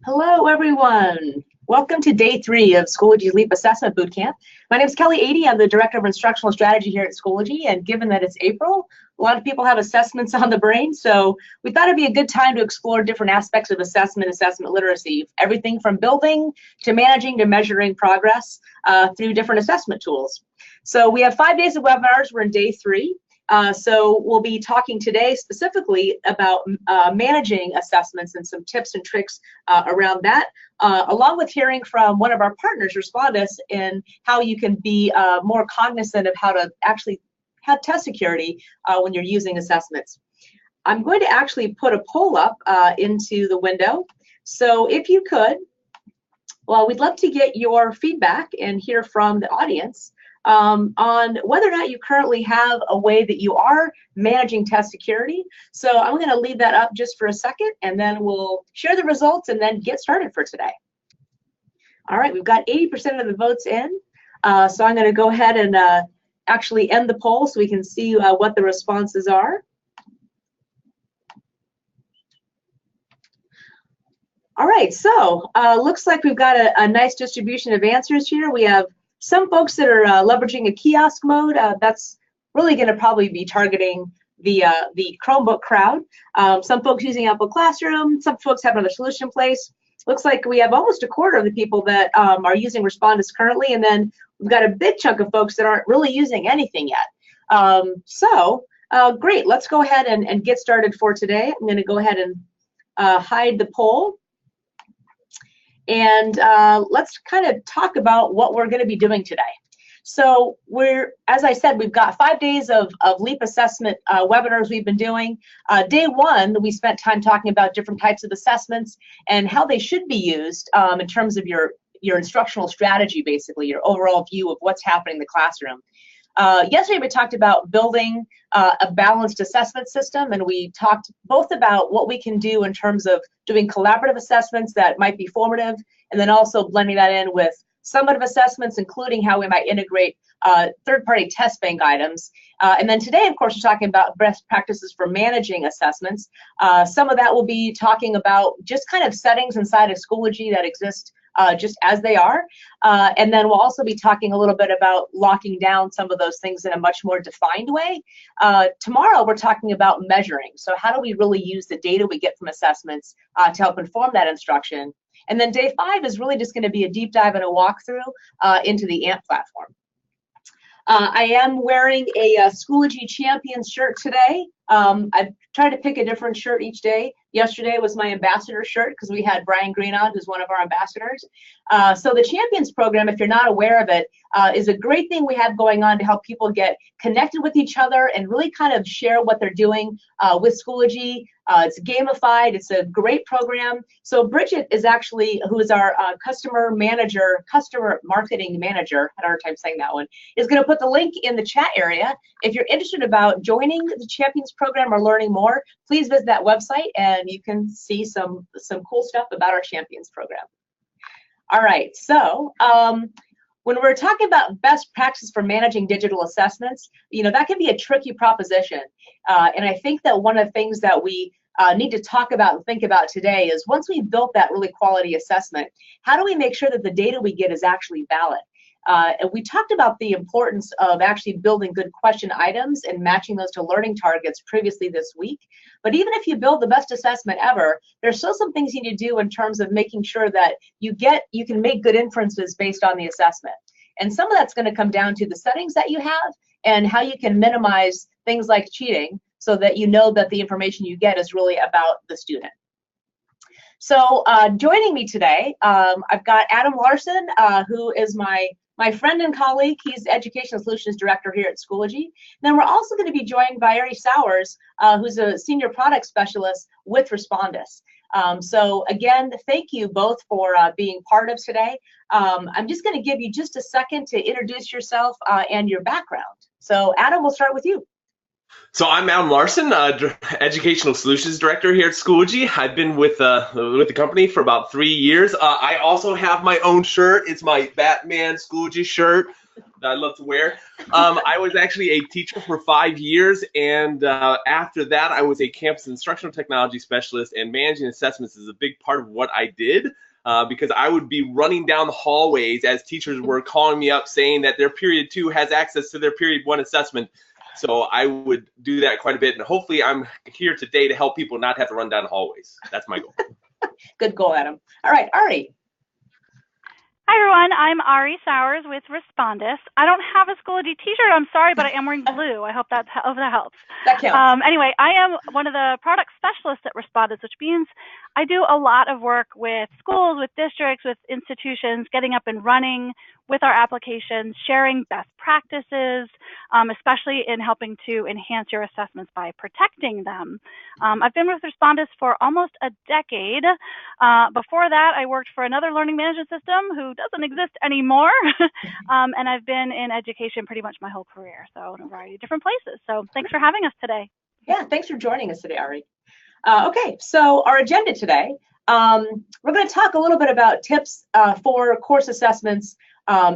Hello, everyone. Welcome to day 3 of Schoology's LEAP Assessment Bootcamp. My name is Kellie, Arie. I'm the Director of Instructional Strategy here at Schoology, and given that it's April, a lot of people have assessments on the brain, so we thought it'd be a good time to explore different aspects of assessment literacy, everything from building to managing to measuring progress through different assessment tools. So we have 5 days of webinars. We're in day 3. So we'll be talking today specifically about managing assessments and some tips and tricks around that, along with hearing from one of our partners, Respondus, in how you can be more cognizant of how to actually have test security when you're using assessments. I'm going to actually put a poll up into the window. So if you could, well, we'd love to get your feedback and hear from the audience on whether or not you currently have a way that you are managing test security. So I'm going to leave that up just for a second, and then we'll share the results and then get started for today. All right, we've got 80% of the votes in. So I'm going to go ahead and actually end the poll so we can see what the responses are. All right, so looks like we've got a nice distribution of answers here. We have some folks that are leveraging a kiosk mode. That's really going to probably be targeting the Chromebook crowd. Some folks using Apple Classroom. Some folks have another solution in place. Looks like we have almost a quarter of the people that are using Respondus currently, and then we've got a big chunk of folks that aren't really using anything yet. Great. Let's go ahead and get started for today. I'm going to go ahead and hide the poll. And let's kind of talk about what we're going to be doing today. So as I said, we've got 5 days of LEAP assessment webinars we've been doing. Day 1, we spent time talking about different types of assessments and how they should be used in terms of your instructional strategy, basically, your overall view of what's happening in the classroom. Yesterday, we talked about building a balanced assessment system, and we talked both about what we can do in terms of doing collaborative assessments that might be formative, and then also blending that in with summative assessments, including how we might integrate third-party test bank items. And then today, of course, we're talking about best practices for managing assessments. Some of that will be talking about just kind of settings inside of Schoology that exist just as they are. And then we'll also be talking a little bit about locking down some of those things in a much more defined way. Tomorrow, we're talking about measuring. So how do we really use the data we get from assessments to help inform that instruction? And then day 5 is really just going to be a deep dive and a walkthrough into the AMP platform. I am wearing a Schoology Champions shirt today. I've tried to pick a different shirt each day. Yesterday was my ambassador shirt because we had Brian Green on, who's one of our ambassadors. So the Champions program, if you're not aware of it, is a great thing we have going on to help people get connected with each other and really kind of share what they're doing with Schoology. It's gamified. It's a great program. So Bridget is actually, who is our customer marketing manager, I had a hard time saying that one, is going to put the link in the chat area. If you're interested about joining the Champions program or learning more, please visit that website and you can see some cool stuff about our Champions program. All right, so when we're talking about best practices for managing digital assessments, that can be a tricky proposition. And I think that one of the things that we need to talk about and think about today is once we've built that really quality assessment, how do we make sure that the data we get is actually valid? And we talked about the importance of actually building good question items and matching those to learning targets previously this week. But even if you build the best assessment ever, there's still some things you need to do in terms of making sure that you can make good inferences based on the assessment. And some of that's going to come down to the settings that you have and how you can minimize things like cheating so that you know that the information you get is really about the student. So joining me today, I've got Adam Larson, who is my friend and colleague. He's the Educational Solutions Director here at Schoology. Then we're also going to be joined by Arie Sowers, who's a Senior Product Specialist with Respondus. So again, thank you both for being part of today. I'm just going to give you just a second to introduce yourself and your background. So Adam, we'll start with you. So I'm Adam Larson, Educational Solutions Director here at Schoology. I've been with the company for about 3 years. I also have my own shirt. It's my Batman Schoology shirt. love to wear. I was actually a teacher for 5 years, and after that, I was a campus instructional technology specialist, and managing assessments is a big part of what I did. Because I would be running down the hallways as teachers were calling me up saying that their period 2 has access to their period 1 assessment. So I would do that quite a bit, and hopefully I'm here today to help people not have to run down the hallways. That's my goal. Good goal, Adam. All right, Arie. Hi everyone, I'm Arie Sowers with Respondus. I don't have a Schoology t-shirt, I'm sorry, but I am wearing blue. I hope that helps. That counts. Anyway, I am one of the product specialists at Respondus, which means I do a lot of work with schools, with districts, with institutions, getting up and running with our applications, sharing best practices, especially in helping to enhance your assessments by protecting them. I've been with Respondus for almost a decade. Before that, I worked for another learning management system who doesn't exist anymore. And I've been in education pretty much my whole career, so in a variety of different places. So thanks for having us today. Yeah, thanks for joining us today, Arie. Okay, so our agenda today, we're going to talk a little bit about tips for course assessments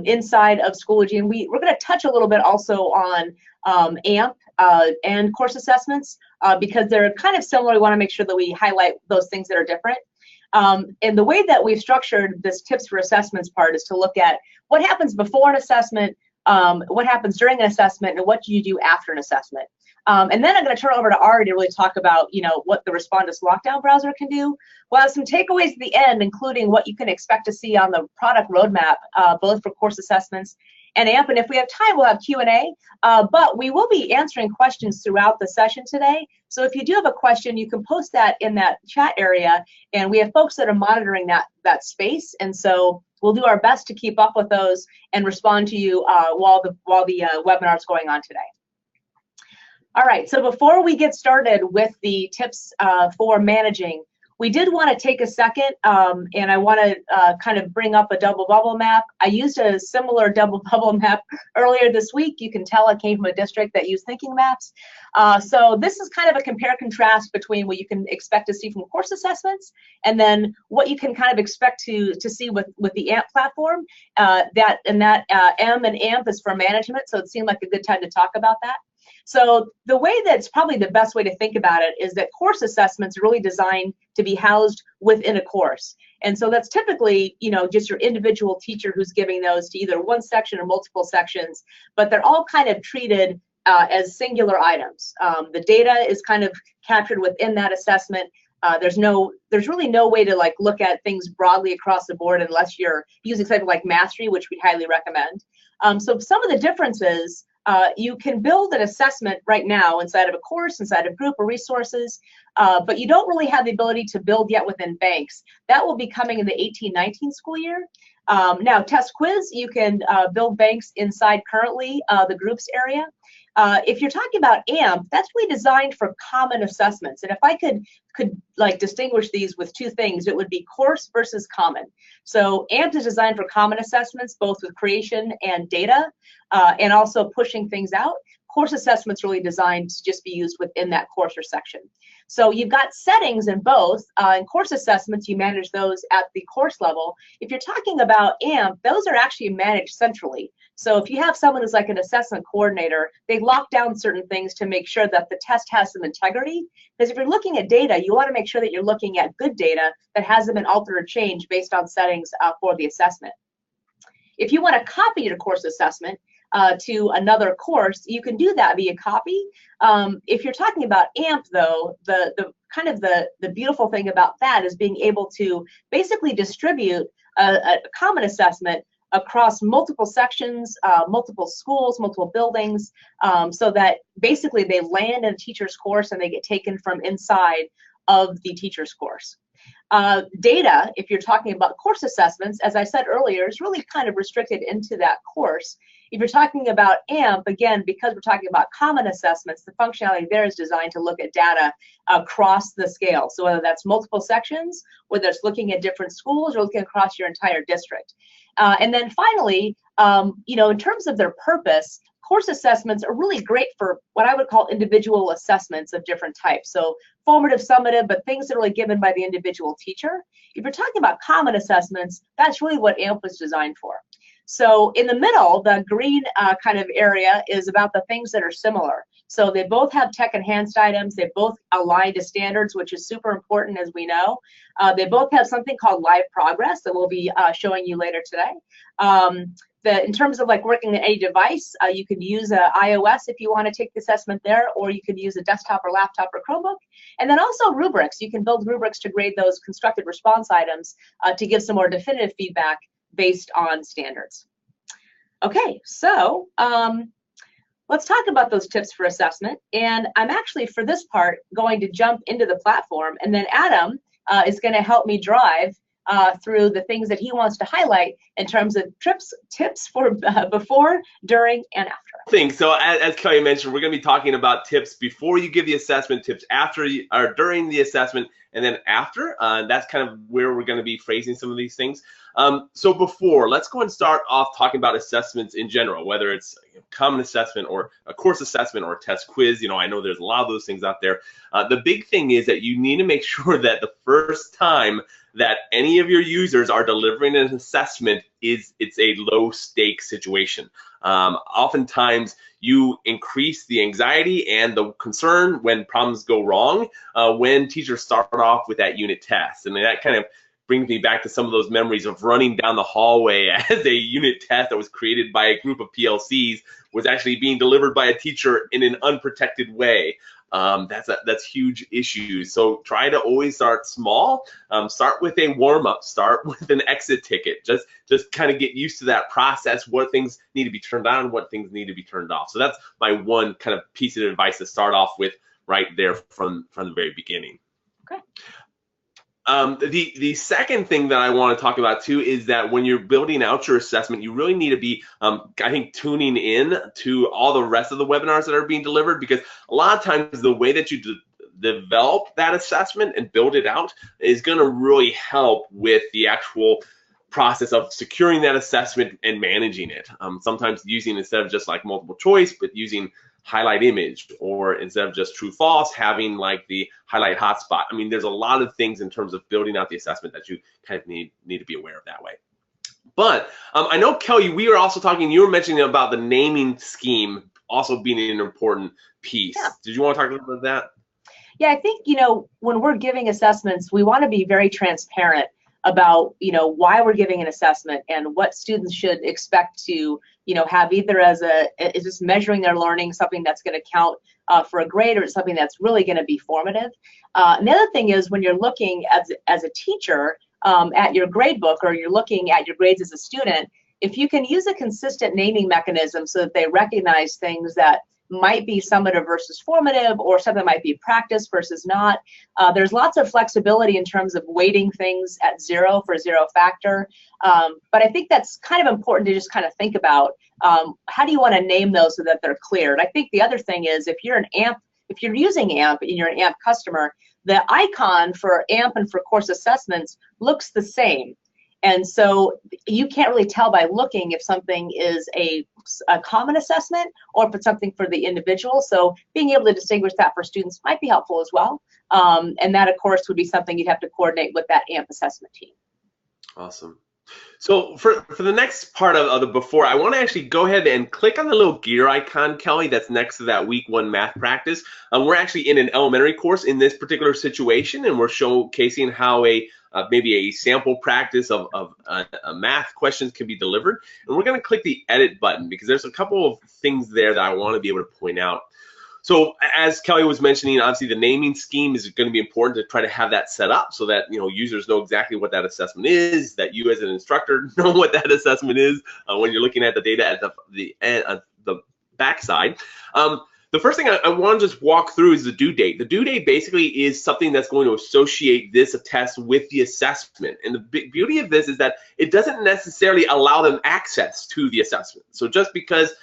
inside of Schoology, and we're going to touch a little bit also on AMP and course assessments because they're kind of similar. We want to make sure that we highlight those things that are different. And the way that we've structured this tips for assessments part is to look at what happens before an assessment, what happens during an assessment, and what do you do after an assessment. And then I'm going to turn over to Arie to really talk about, what the Respondus lockdown browser can do. We'll have some takeaways at the end, including what you can expect to see on the product roadmap, both for course assessments and AMP. And if we have time, we'll have Q&A. But we will be answering questions throughout the session today. So if you do have a question, you can post that in that chat area. And we have folks that are monitoring that space. And so we'll do our best to keep up with those and respond to you while the webinar is going on today. All right, so before we get started with the tips for managing, we did want to take a second and I want to kind of bring up a double bubble map. I used a similar double bubble map earlier this week. You can tell I came from a district that used thinking maps. So this is kind of a compare contrast between what you can expect to see from course assessments and then what you can kind of expect to see with the AMP platform. M and AMP is for management, so it seemed like a good time to talk about that. So the way that's probably the best way to think about it is that course assessments are really designed to be housed within a course. And so that's typically, just your individual teacher who's giving those to either one section or multiple sections, but they're all kind of treated as singular items. The data is kind of captured within that assessment. There's really no way to look at things broadly across the board unless you're using something like Mastery, which we highly recommend. So some of the differences, you can build an assessment right now inside of a course, inside of group or resources, but you don't really have the ability to build yet within banks. That will be coming in the 18-19 school year. Now, test quiz, you can build banks inside currently the groups area. If you're talking about AMP, that's really designed for common assessments. And if I could distinguish these with two things, it would be course versus common. So AMP is designed for common assessments, both with creation and data, and also pushing things out. Course assessments really designed to just be used within that course or section. So you've got settings in both. In course assessments, you manage those at the course level. If you're talking about AMP, those are actually managed centrally. So if you have someone who's like an assessment coordinator, they lock down certain things to make sure that the test has some integrity. Because if you're looking at data, you want to make sure that you're looking at good data that hasn't been altered or changed based on settings for the assessment. If you want to copy your course assessment to another course, you can do that via copy. If you're talking about AMP, though, the beautiful thing about that is being able to basically distribute a common assessment across multiple sections, multiple schools, multiple buildings, so that basically they land in a teacher's course and they get taken from inside of the teacher's course. Data, if you're talking about course assessments, as I said earlier, is really kind of restricted into that course. If you're talking about AMP, again, because we're talking about common assessments, the functionality there is designed to look at data across the scale. So whether that's multiple sections, whether it's looking at different schools, or looking across your entire district. And then finally, in terms of their purpose, course assessments are really great for what I would call individual assessments of different types. So formative, summative, but things that are really given by the individual teacher. If you're talking about common assessments, that's really what AMP was designed for. So in the middle, the green kind of area is about the things that are similar. So they both have tech enhanced items. They both align to standards, which is super important, as we know. They both have something called live progress that we'll be showing you later today. In terms of like working on any device, you can use iOS if you want to take the assessment there, or you can use a desktop or laptop or Chromebook. And then also rubrics. You can build rubrics to grade those constructed response items to give some more definitive feedback based on standards. Okay, so let's talk about those tips for assessment. And I'm actually, for this part, going to jump into the platform, and then Adam is going to help me drive through the things that he wants to highlight in terms of tips for before, during, and after. So as Kelly mentioned, we're going to be talking about tips before you give the assessment, tips after or during the assessment, and then after. That's kind of where we're going to be phrasing some of these things. So before, let's go and start off talking about assessments in general, whether it's a common assessment or a course assessment or a test quiz. I know there's a lot of those things out there. The big thing is that you need to make sure that the first time that any of your users are delivering an assessment it's a low stakes situation. Oftentimes you increase the anxiety and the concern when problems go wrong when teachers start off with that unit test. And that kind of brings me back to some of those memories of running down the hallway as a unit test that was created by a group of PLCs was actually being delivered by a teacher in an unprotected way. That's huge issue. So try to always start small. Start with a warm-up. Start with an exit ticket. Just kind of get used to that process, what things need to be turned on, what things need to be turned off. So that's my one kind of piece of advice to start off with right there from the very beginning. Okay. The second thing that I want to talk about too is that when you're building out your assessment, you really need to be, I think, tuning in to all the rest of the webinars that are being delivered, because a lot of times the way that you develop that assessment and build it out is going to really help with the actual process of securing that assessment and managing it. Sometimes using, instead of just like multiple choice, but using highlight image, or instead of just true false, having like the highlight hotspot. I mean, there's a lot of things in terms of building out the assessment that you kind of need to be aware of that way. But I know, Kelly, we were also talking, you were mentioning about the naming scheme also being an important piece. Yeah. Did you want to talk a little bit about that? Yeah, I think, when we're giving assessments, we want to be very transparent about, why we're giving an assessment and what students should expect to, have, either as is just measuring their learning, something that's going to count for a grade, or something that's really going to be formative. And the other thing is, when you're looking as a teacher at your grade book, or you're looking at your grades as a student, if you can use a consistent naming mechanism so that they recognize things that might be summative versus formative, or something might be practice versus not. There's lots of flexibility in terms of weighting things at 0 for 0 factor. But I think that's kind of important to just kind of think about, how do you want to name those so that they're clear? And I think the other thing is, if you're using AMP and you're an AMP customer, the icon for AMP and for course assessments looks the same. And so you can't really tell by looking if something is a common assessment or if it's something for the individual. So being able to distinguish that for students might be helpful as well. And that, of course, would be something you'd have to coordinate with that AMP assessment team. Awesome. So for the next part of the before, I want to actually go ahead and click on the little gear icon, Kelly, that's next to that week 1 math practice. We're actually in an elementary course in this particular situation, and we're showcasing how maybe a sample practice of math questions can be delivered. And we're going to click the edit button, because there's a couple of things there that I want to be able to point out. So as Kelly was mentioning, obviously the naming scheme is going to be important to try to have that set up so that users know exactly what that assessment is, that you as an instructor know what that assessment is when you're looking at the data at the backside. The first thing I want to just walk through is the due date. The due date basically is something that's going to associate this test with the assessment. And the big beauty of this is that it doesn't necessarily allow them access to the assessment. So just because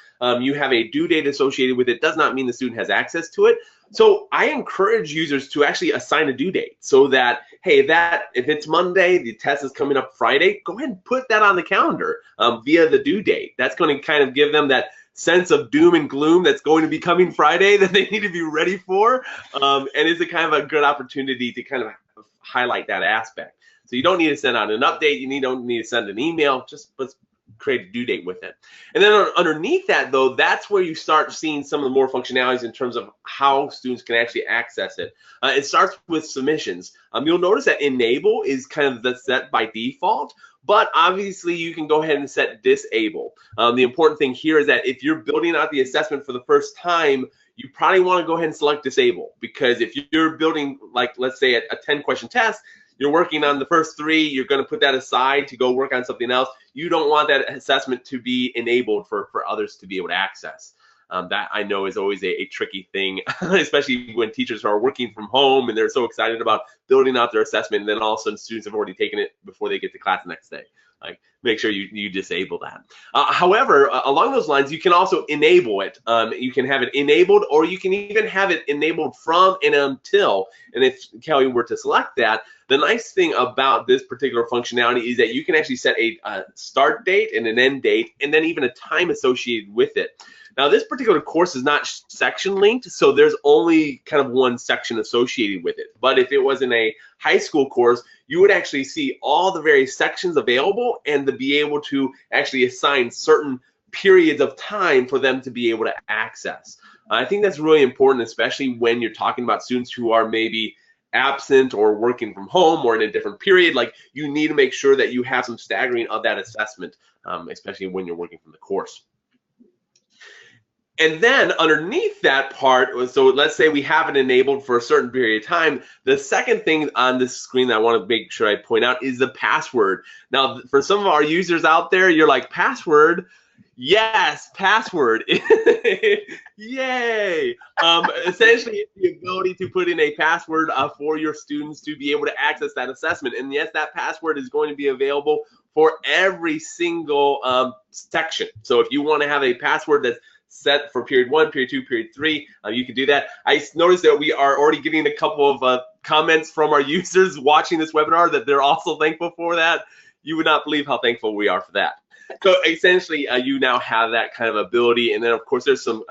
you have a due date associated with it does not mean the student has access to it. So I encourage users to actually assign a due date, so that, hey, if it's Monday, the test is coming up Friday, go ahead and put that on the calendar via the due date. That's going to kind of give them that sense of doom and gloom that's going to be coming Friday that they need to be ready for. And it's a kind of a good opportunity to kind of highlight that aspect. So you don't need to send out an update. You don't need to send an email. Just create a due date with it. And then underneath that, though, that's where you start seeing some of the more functionalities in terms of how students can actually access it. It starts with submissions. You'll notice that enable is kind of the set by default, but obviously you can go ahead and set disable. The important thing here is that if you're building out the assessment for the first time, you probably want to go ahead and select disable, because if you're building, like, let's say a 10-question test, you're working on the first 3, you're going to put that aside to go work on something else. You don't want that assessment to be enabled for others to be able to access. That I know is always a tricky thing, especially when teachers are working from home and they're so excited about building out their assessment, and then all of a sudden students have already taken it before they get to class the next day. Like, make sure you disable that. However, along those lines, you can also enable it. You can have it enabled, or you can even have it enabled from and until. And if Kelly were to select that, the nice thing about this particular functionality is that you can actually set a start date and an end date, and then even a time associated with it. Now, this particular course is not section linked, so there's only kind of one section associated with it. But if it was in a high school course, you would actually see all the various sections available and to be able to actually assign certain periods of time for them to be able to access. I think that's really important, especially when you're talking about students who are maybe absent or working from home or in a different period. Like, you need to make sure that you have some staggering of that assessment, especially when you're working from the course. And then underneath that part, so let's say we have it enabled for a certain period of time, the second thing on this screen that I want to make sure I point out is the password. Now, for some of our users out there, you're like, password? Yes, password. Yay. Essentially, it's the ability to put in a password for your students to be able to access that assessment. And yes, that password is going to be available for every single section. So if you want to have a password that's set for period 1, period 2, period 3, you can do that. I noticed that we are already getting a couple of comments from our users watching this webinar that they're also thankful for that. You would not believe how thankful we are for that. So essentially, you now have that kind of ability. And then, of course, there's some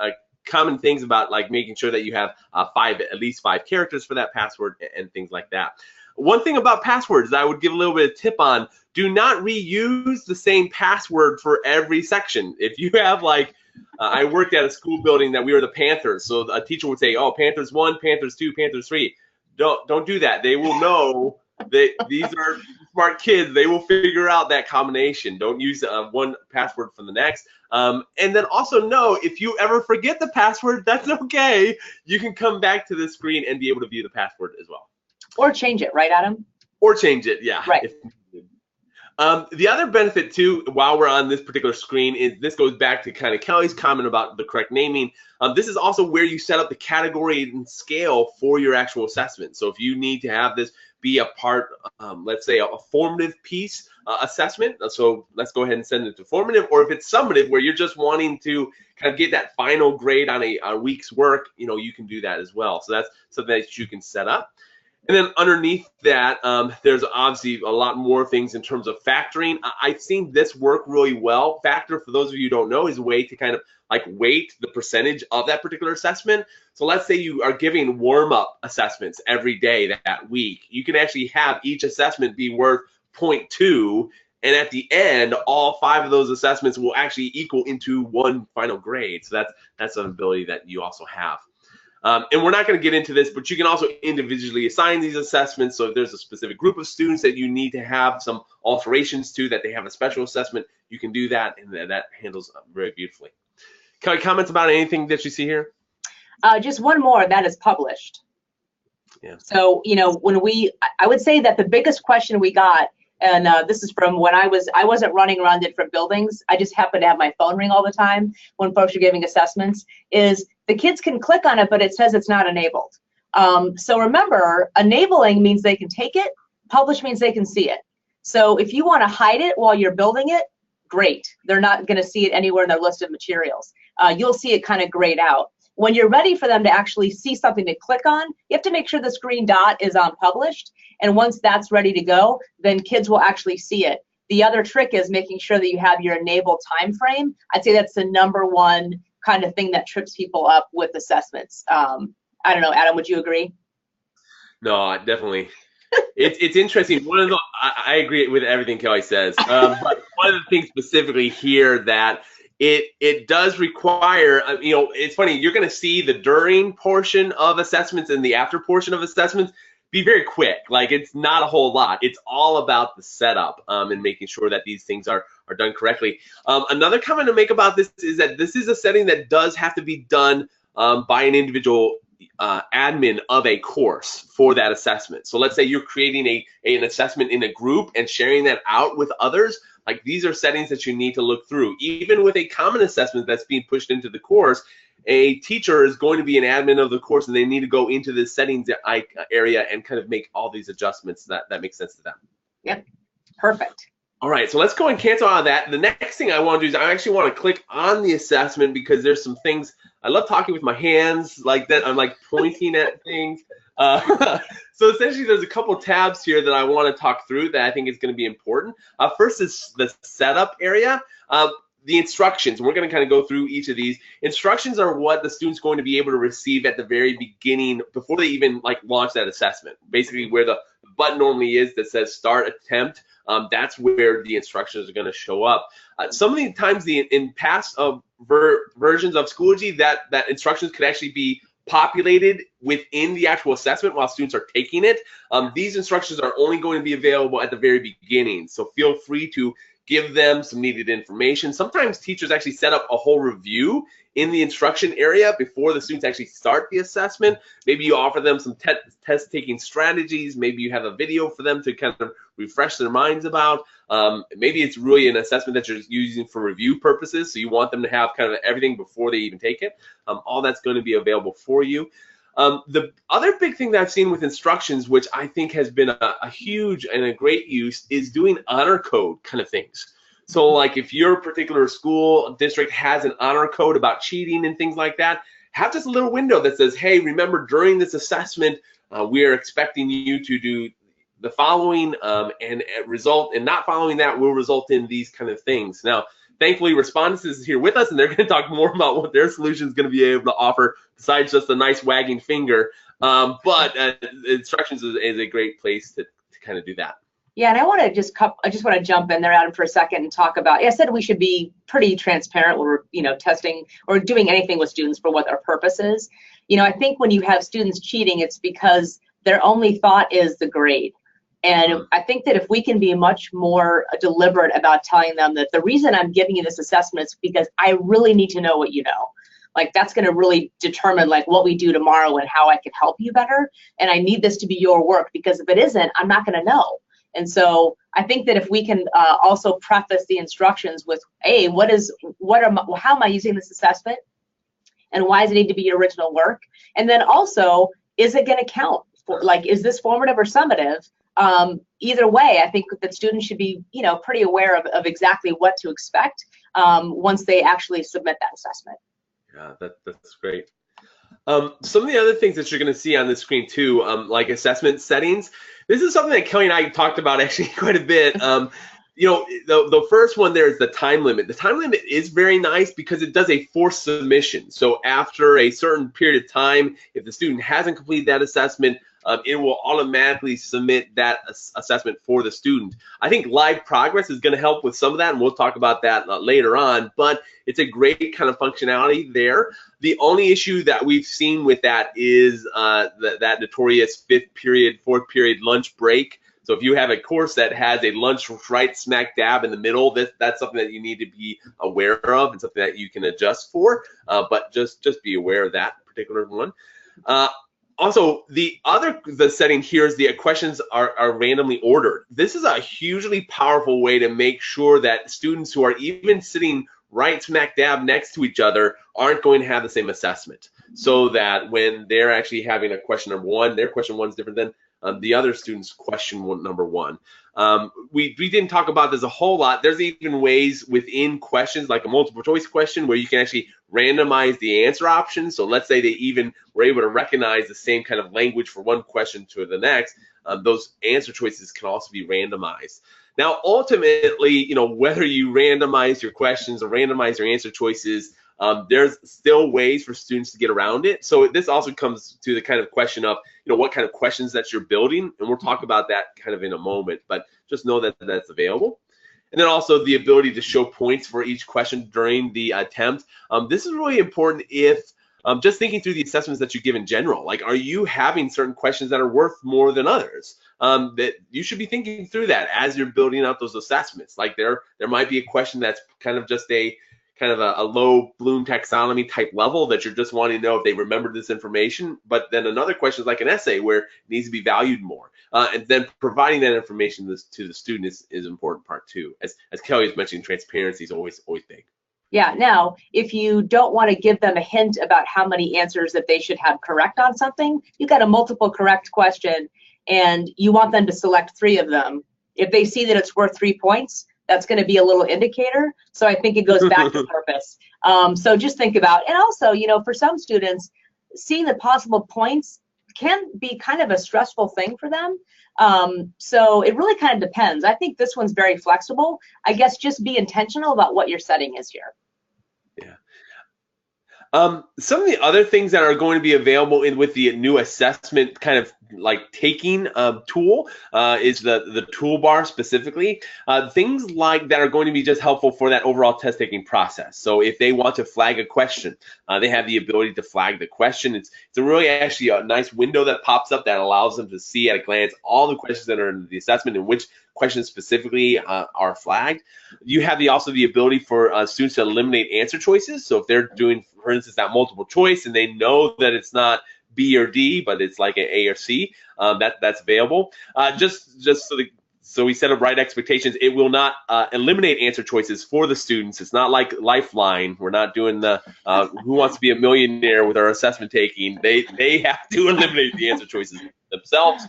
common things about, like, making sure that you have at least 5 characters for that password and things like that. One thing about passwords that I would give a little bit of tip on: do not reuse the same password for every section. If you have, like, I worked at a school building that we were the Panthers, so a teacher would say, "Oh, Panthers 1, Panthers 2, Panthers 3." Don't do that. They will know that these are smart kids. They will figure out that combination. Don't use one password for the next. And then also know, if you ever forget the password, that's okay. You can come back to the screen and be able to view the password as well. Or change it, right, Adam? Or change it, yeah. Right. The other benefit, too, while we're on this particular screen, is this goes back to kind of Kelly's comment about the correct naming. This is also where you set up the category and scale for your actual assessment. So if you need to have this be a part, let's say, a formative piece assessment, so let's go ahead and send it to formative, or if it's summative, where you're just wanting to kind of get that final grade on a week's work, you can do that as well. So that's something that you can set up. And then underneath that, there's obviously a lot more things in terms of factoring. I've seen this work really well. Factor, for those of you who don't know, is a way to kind of like weight the percentage of that particular assessment. So let's say you are giving warm-up assessments every day that week. You can actually have each assessment be worth 0.2, and at the end, all 5 of those assessments will actually equal into one final grade. So that's an ability that you also have. And we're not going to get into this, but you can also individually assign these assessments. So if there's a specific group of students that you need to have some alterations to, that they have a special assessment, you can do that, and that handles very beautifully. Kelly, comments about anything that you see here? Just one more, that is published. Yeah. So, I would say that the biggest question we got, and this is from when I wasn't running around different buildings, I just happened to have my phone ring all the time when folks are giving assessments, is the kids can click on it, but it says it's not enabled. So remember, enabling means they can take it, publish means they can see it. So if you want to hide it while you're building it, great. They're not going to see it anywhere in their list of materials. You'll see it kind of grayed out. When you're ready for them to actually see something to click on, you have to make sure this green dot is on published. And once that's ready to go, then kids will actually see it. The other trick is making sure that you have your enable time frame. I'd say that's the #1 kind of thing that trips people up with assessments. I don't know, Adam, would you agree? No, definitely. It's interesting. I agree with everything Kellie says, but one of the things specifically here that it does require, it's funny, you're going to see the during portion of assessments and the after portion of assessments be very quick. Like, it's not a whole lot. It's all about the setup and making sure that these things are done correctly. Another comment to make about this is that this is a setting that does have to be done by an individual admin of a course for that assessment. So let's say you're creating an assessment in a group and sharing that out with others. Like, these are settings that you need to look through. Even with a common assessment that's being pushed into the course, a teacher is going to be an admin of the course, and they need to go into the settings area and kind of make all these adjustments that make sense to them. Yep, perfect. All right, so let's go and cancel out of that. The next thing I want to do is I actually want to click on the assessment, because there's some things. I love talking with my hands like that. I'm like pointing at things. So essentially, there's a couple tabs here that I want to talk through that I think is going to be important. First is the setup area. The instructions, we're going to kind of go through each of these. Instructions are what the student's going to be able to receive at the very beginning, before they even launch that assessment. Basically, where the button normally is that says start attempt, that's where the instructions are going to show up. Some of the times in past versions of Schoology, that instructions could actually be populated within the actual assessment while students are taking it. These instructions are only going to be available at the very beginning, so feel free to give them some needed information. Sometimes teachers actually set up a whole review in the instruction area before the students actually start the assessment. Maybe you offer them some test-taking strategies. Maybe you have a video for them to kind of refresh their minds about. Maybe it's really an assessment that you're using for review purposes, so you want them to have kind of everything before they even take it. All that's going to be available for you. The other big thing that I've seen with instructions, which I think has been a huge and a great use, is doing honor code kind of things. So like, if your particular school district has an honor code about cheating and things like that, have just a little window that says, hey, remember, during this assessment, we are expecting you to do the following, and not following that will result in these kind of things. Now, thankfully, Respondus is here with us, and they're going to talk more about what their solution is going to be able to offer besides just a nice wagging finger. But instructions is a great place to kind of do that. Yeah, and I want to jump in there, Adam, for a second and talk about. I said we should be pretty transparent when we're testing or doing anything with students for what our purpose is. I think when you have students cheating, it's because their only thought is the grade. And I think that if we can be much more deliberate about telling them that the reason I'm giving you this assessment is because I really need to know what you know. Like, that's going to really determine what we do tomorrow and how I can help you better. And I need this to be your work, because if it isn't, I'm not going to know. And so I think that if we can also preface the instructions with, hey, how am I using this assessment, and why does it need to be your original work? And then also, is it going to count? Is this formative or summative? Either way, I think that students should be, pretty aware of exactly what to expect once they actually submit that assessment. Yeah, that's great. Some of the other things that you're going to see on the screen too, like assessment settings. This is something that Kellie and I talked about actually quite a bit. The first one there is the time limit. The time limit is very nice because it does a forced submission. So after a certain period of time, if the student hasn't completed that assessment, it will automatically submit that assessment for the student. I think live progress is going to help with some of that, and we'll talk about that later on, but it's a great kind of functionality there. The only issue that we've seen with that is that notorious fifth period, fourth period lunch break. So if you have a course that has a lunch right smack dab in the middle, that's something that you need to be aware of and something that you can adjust for, but just be aware of that particular one. Also, the setting here is the questions are randomly ordered. This is a hugely powerful way to make sure that students who are even sitting right smack dab next to each other aren't going to have the same assessment, so that when they're actually having a question number one, their question one is different than the other student's question number one. We didn't talk about this a whole lot. There's even ways within questions, like a multiple choice question, where you can actually randomize the answer options. So let's say they even were able to recognize the same kind of language for one question to the next. Those answer choices can also be randomized. Now, ultimately, whether you randomize your questions or randomize your answer choices, there's still ways for students to get around it. So this also comes to the kind of question of, what kind of questions that you're building, and we'll talk about that kind of in a moment, but just know that that's available. And then also the ability to show points for each question during the attempt. This is really important if just thinking through the assessments that you give in general, like, are you having certain questions that are worth more than others? That you should be thinking through that as you're building out those assessments. Like there might be a question that's kind of just a low Bloom taxonomy type level that you're just wanting to know if they remember this information. But then another question is like an essay where it needs to be valued more. And then providing that information to the student is an important part too. As Kelly was mentioning, transparency is always big. Yeah, now, if you don't want to give them a hint about how many answers that they should have correct on something, you've got a multiple correct question and you want them to select 3 of them. If they see that it's worth 3 points, that's going to be a little indicator. So I think it goes back to purpose. So just think about, and also, for some students, seeing the possible points can be kind of a stressful thing for them. So it really kind of depends. I think this one's very flexible. I guess just be intentional about what your setting is here. Yeah. Some of the other things that are going to be available with the new assessment kind of like taking tool is the toolbar specifically. Things like that are going to be just helpful for that overall test taking process. So if they want to flag a question, they have the ability to flag the question. It's a really actually a nice window that pops up that allows them to see at a glance all the questions that are in the assessment and which questions specifically are flagged. You have also the ability for students to eliminate answer choices. So if they're doing, for instance, that multiple choice and they know that it's not B or D, but it's like an A or C, that's available. Just so we set up right expectations, it will not eliminate answer choices for the students. It's not like Lifeline. We're not doing the Who Wants to Be a Millionaire with our assessment taking. They have to eliminate the answer choices themselves,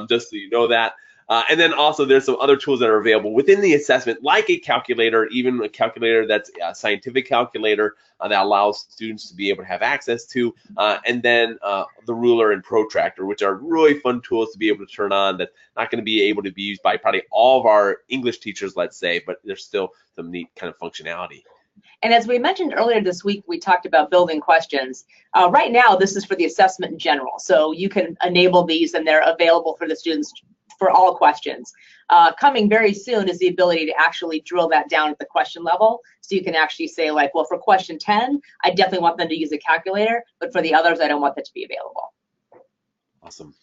just so you know that. And then also there's some other tools that are available within the assessment, like a calculator, even a calculator that's a scientific calculator that allows students to be able to have access to, and then the ruler and protractor, which are really fun tools to be able to turn on that's not going to be able to be used by probably all of our English teachers, let's say, but there's still some neat kind of functionality. And as we mentioned earlier this week, we talked about building questions. Right now, this is for the assessment in general. So you can enable these and they're available for the students for all questions. Coming very soon is the ability to actually drill that down at the question level. So you can actually say like, well, for question 10, I definitely want them to use a calculator, but for the others, I don't want that to be available. Awesome.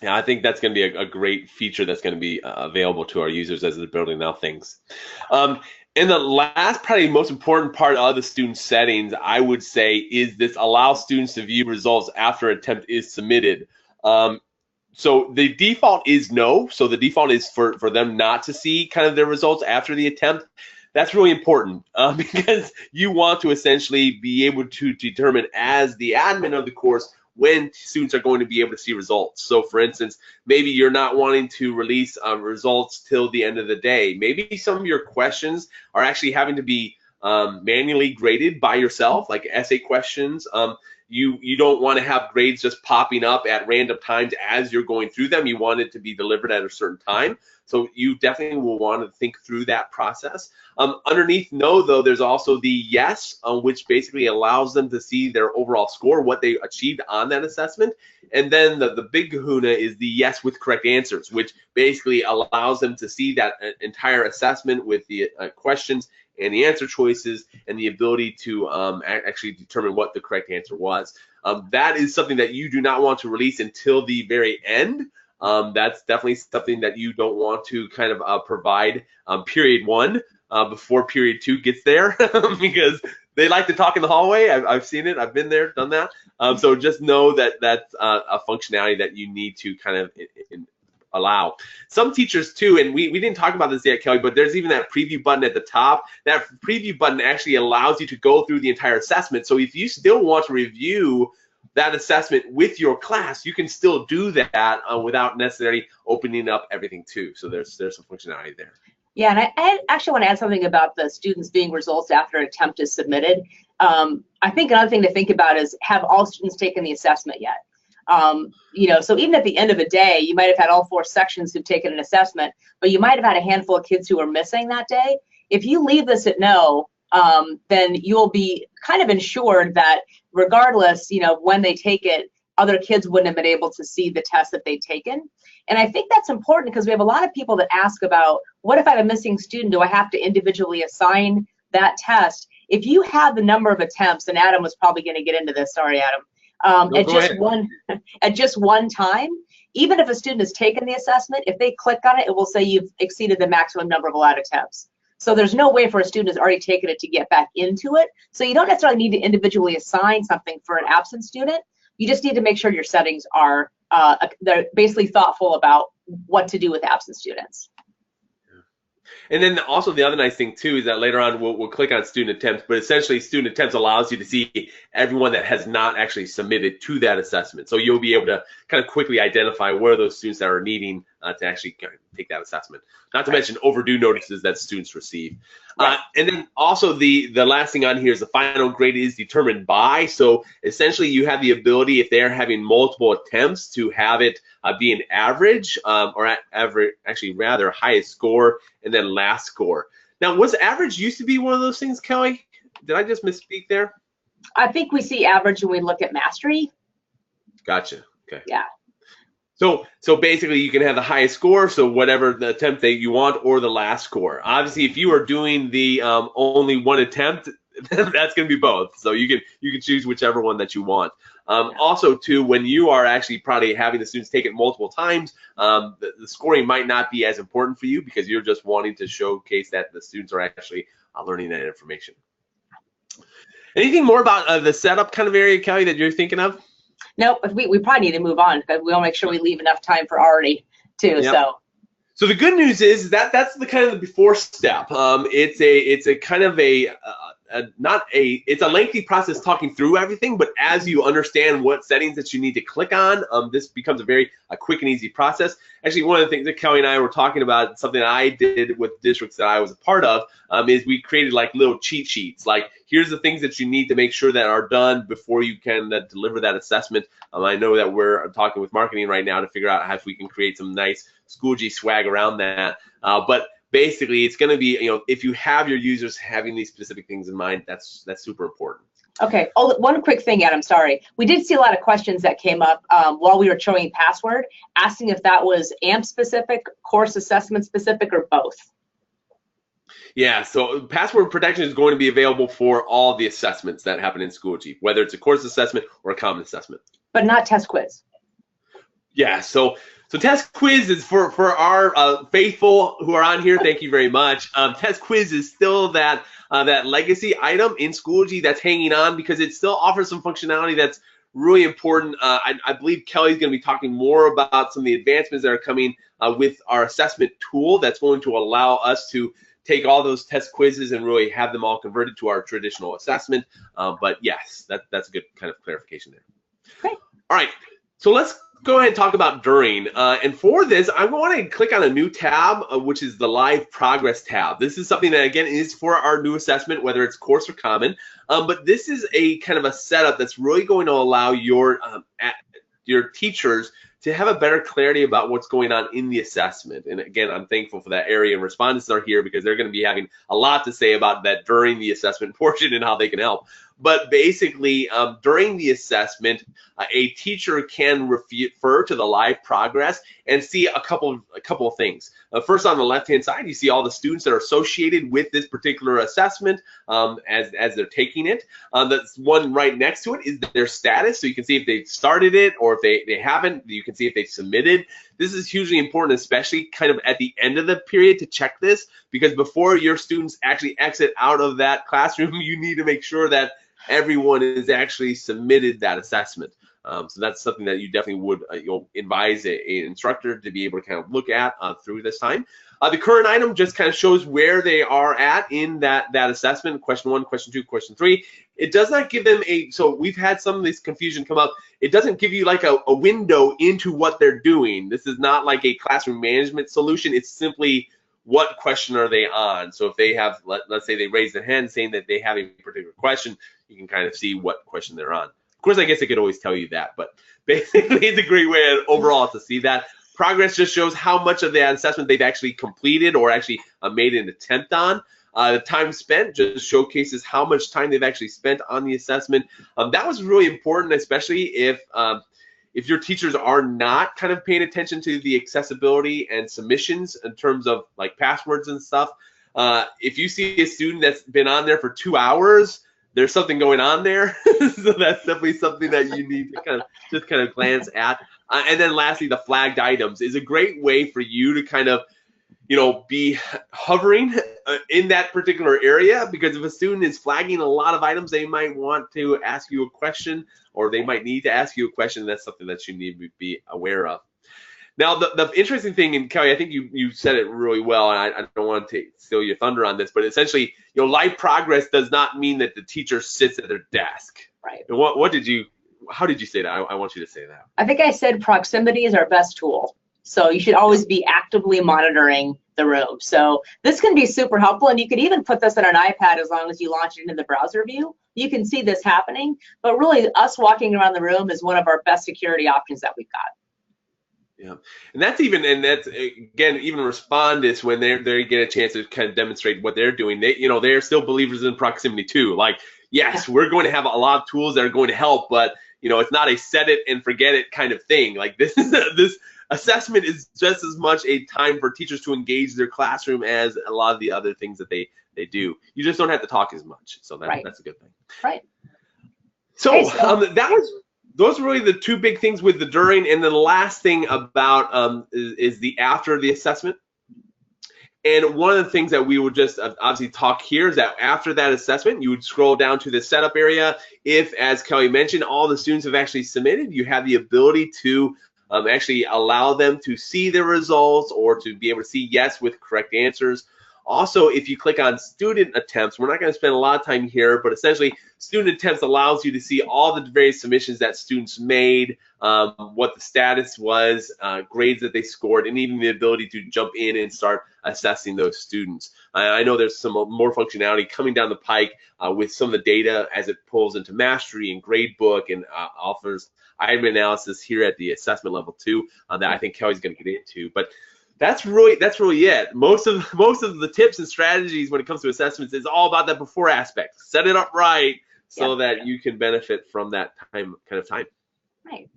Yeah, I think that's going to be a great feature that's going to be available to our users as they're building out things. And the last, probably most important part of the student settings, I would say, is this allows students to view results after an attempt is submitted. So the default is no. So the default is for them not to see kind of their results after the attempt. That's really important because you want to essentially be able to determine as the admin of the course when students are going to be able to see results. So for instance, maybe you're not wanting to release results till the end of the day. Maybe some of your questions are actually having to be manually graded by yourself, like essay questions. You don't want to have grades just popping up at random times as you're going through them. You want it to be delivered at a certain time. So you definitely will want to think through that process. Underneath no, though, there's also the yes, which basically allows them to see their overall score, what they achieved on that assessment. And then the big kahuna is the yes with correct answers, which basically allows them to see that entire assessment with the questions and the answer choices and the ability to actually determine what the correct answer was. That is something that you do not want to release until the very end. That's definitely something that you don't want to kind of provide period 1 before period 2 gets there because they like to talk in the hallway. I've seen it. I've been there, done that. So just know that that's a functionality that you need to kind of allow. Some teachers too, and we didn't talk about this yet, Kelly, but there's even that preview button at the top. That preview button actually allows you to go through the entire assessment. So if you still want to review that assessment with your class, you can still do that without necessarily opening up everything too. So there's some functionality there. Yeah, and I actually want to add something about the students viewing results after an attempt is submitted. I think another thing to think about is, have all students taken the assessment yet? So even at the end of a day, you might have had all 4 sections who've taken an assessment, but you might have had a handful of kids who were missing that day. If you leave this at no, then you'll be kind of ensured that regardless, when they take it, other kids wouldn't have been able to see the test that they'd taken. And I think that's important because we have a lot of people that ask about, what if I have a missing student? Do I have to individually assign that test? If you have the number of attempts, and Adam was probably going to get into this, sorry, Adam, at just one time, even if a student has taken the assessment, if they click on it, it will say you've exceeded the maximum number of allowed attempts. So there's no way for a student who's already taken it to get back into it. So you don't necessarily need to individually assign something for an absent student. You just need to make sure your settings are they're basically thoughtful about what to do with absent students. And then also the other nice thing too is that later on we'll click on student attempts, but essentially student attempts allows you to see everyone that has not actually submitted to that assessment. So you'll be able to kind of quickly identify where those students that are needing to actually take that assessment. Not to mention overdue notices that students receive. And then also the last thing on here is the final grade is determined by. So essentially you have the ability, if they're having multiple attempts, to have it be an average or average, actually rather highest score and then last score. Now, was average used to be one of those things, Kelly? Did I just misspeak there? I think we see average when we look at mastery. Gotcha. Okay. Yeah. So basically you can have the highest score, so whatever the attempt that you want, or the last score. Obviously, if you are doing the only one attempt, that's going to be both. So you can choose whichever one that you want. Also, too, when you are actually probably having the students take it multiple times, the scoring might not be as important for you because you're just wanting to showcase that the students are actually learning that information. Anything more about the setup kind of area, Kelly, that you're thinking of? Nope, we probably need to move on because we want to make sure we leave enough time for Arie too. Yep. So the good news is that that's the kind of the before step. It's a kind of it's a lengthy process talking through everything, but as you understand what settings that you need to click on, this becomes a very quick and easy process. Actually, one of the things that Kelly and I were talking about, something that I did with districts that I was a part of, is we created like little cheat sheets. Like, here's the things that you need to make sure that are done before you can deliver that assessment. I know that we're talking with marketing right now to figure out how if we can create some nice Schoology swag around that. But basically, it's going to be, if you have your users having these specific things in mind, that's super important. Okay. Oh, one quick thing, Adam, sorry. We did see a lot of questions that came up while we were showing password, asking if that was AMP specific, course assessment specific, or both. Yeah, so password protection is going to be available for all the assessments that happen in Schoology, whether it's a course assessment or a common assessment. But not test quiz. Yeah, so test quiz is for our faithful who are on here. Thank you very much. Test quiz is still that legacy item in Schoology that's hanging on because it still offers some functionality that's really important. I believe Kellie's going to be talking more about some of the advancements that are coming with our assessment tool that's going to allow us to take all those test quizzes and really have them all converted to our traditional assessment. But yes, that's a good kind of clarification there. Okay. All right, so let's go ahead and talk about during. And for this, I want to click on a new tab, which is the Live Progress tab. This is something that, again, is for our new assessment, whether it's course or common. But this is a kind of a setup that's really going to allow your teachers to have a better clarity about what's going on in the assessment. And again, I'm thankful for that Arie and Respondus are here because they're going to be having a lot to say about that during the assessment portion and how they can help. But basically, during the assessment, a teacher can refer to the live progress and see a couple of things. First, on the left-hand side, you see all the students that are associated with this particular assessment as they're taking it. The one right next to it is their status, so you can see if they've started it or if they haven't. You can see if they've submitted. This is hugely important, especially kind of at the end of the period, to check this, because before your students actually exit out of that classroom, you need to make sure that everyone has actually submitted that assessment. So that's something that you definitely would advise an instructor to be able to kind of look at through this time. The current item just kind of shows where they are at in that assessment, question 1, question 2, question 3. It does not give them so we've had some of this confusion come up. It doesn't give you like a window into what they're doing. This is not like a classroom management solution. It's simply what question are they on. So if they have, let's say they raise their hand saying that they have a particular question, you can kind of see what question they're on. Of course, I guess I could always tell you that, but basically it's a great way overall to see that. Progress just shows how much of the assessment they've actually completed or actually made an attempt on. The time spent just showcases how much time they've actually spent on the assessment. That was really important, especially if your teachers are not kind of paying attention to the accessibility and submissions in terms of like passwords and stuff. If you see a student that's been on there for 2 hours, there's something going on there. So that's definitely something that you need to kind of glance at. And then lastly, the flagged items is a great way for you to kind of, be hovering in that particular area, because if a student is flagging a lot of items, they might want to ask you a question, or they might need to ask you a question. That's something that you need to be aware of. Now, the interesting thing, and Kelly, I think you said it really well, and I don't want to steal your thunder on this, but essentially, live progress does not mean that the teacher sits at their desk. Right. And how did you say that? I want you to say that. I think I said proximity is our best tool. So you should always be actively monitoring the room. So this can be super helpful, and you could even put this on an iPad as long as you launch it into the browser view. You can see this happening, but really us walking around the room is one of our best security options that we've got. Yeah, and that's again, even Respondus, when they get a chance to kind of demonstrate what they're doing, they're still believers in proximity too. Like, yes, we're going to have a lot of tools that are going to help, but it's not a set it and forget it kind of thing. Like this assessment is just as much a time for teachers to engage their classroom as a lot of the other things that they do. You just don't have to talk as much, so that's a good thing. Right. So those were really the two big things with the during, and then the last thing about is the after the assessment. And one of the things that we would just obviously talk here is that after that assessment, you would scroll down to the setup area. If, as Kelly mentioned, all the students have actually submitted, you have the ability to actually allow them to see their results, or to be able to see yes with correct answers. Also, if you click on student attempts, we're not going to spend a lot of time here, but essentially student attempts allows you to see all the various submissions that students made, what the status was, grades that they scored, and even the ability to jump in and start assessing those students. I know there's some more functionality coming down the pike with some of the data as it pulls into Mastery and Gradebook, and offers item analysis here at the assessment level 2 that I think Kelly's going to get into. But that's really it. Most of the tips and strategies when it comes to assessments is all about that before aspect. Set it up right so that you can benefit from that kind of time. Right.